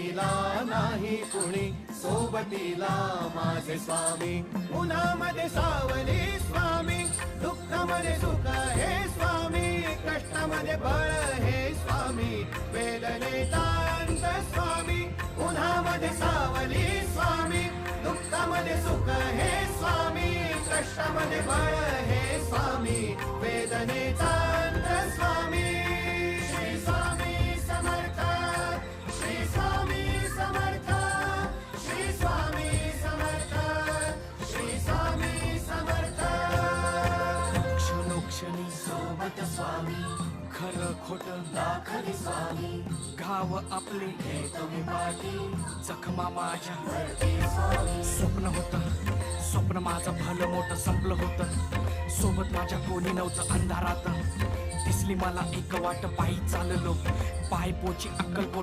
सोबतीला नाही कुणी, सोबतीला माझे स्वामी. उन्हामध्ये सावली स्वामी, दुःखामध्ये सुख हे स्वामी, कष्टामध्ये बळ हे स्वामी, वेदनेचा अंत स्वामी. उन्हामध्ये सावली स्वामी, दुःखामध्ये सुख हे स्वामी, कष्टामध्ये बळ हे स्वामी, वेदनेचा अंत स्वामी. श्री स्वामी समर्थ, श्री स्वामी समर्थ, श्री स्वामी समर्थ, श्री स्वामी समर्थ. क्षणोक्षणी सोबत स्वामी, खरं खोट दाखली स्वामी, गाव आपले हे तुम्ही पाठी जखमा माझ्या. वरती स्वामी. स्वप्न होतं, स्वप्न माझं भलं मोठं संपलं होतं. सोबत माझ्या कोणी नव्हतं अंधारात. दिसली मला एक वाट, पायी चाललो, पाय पोची अक्कलकोट.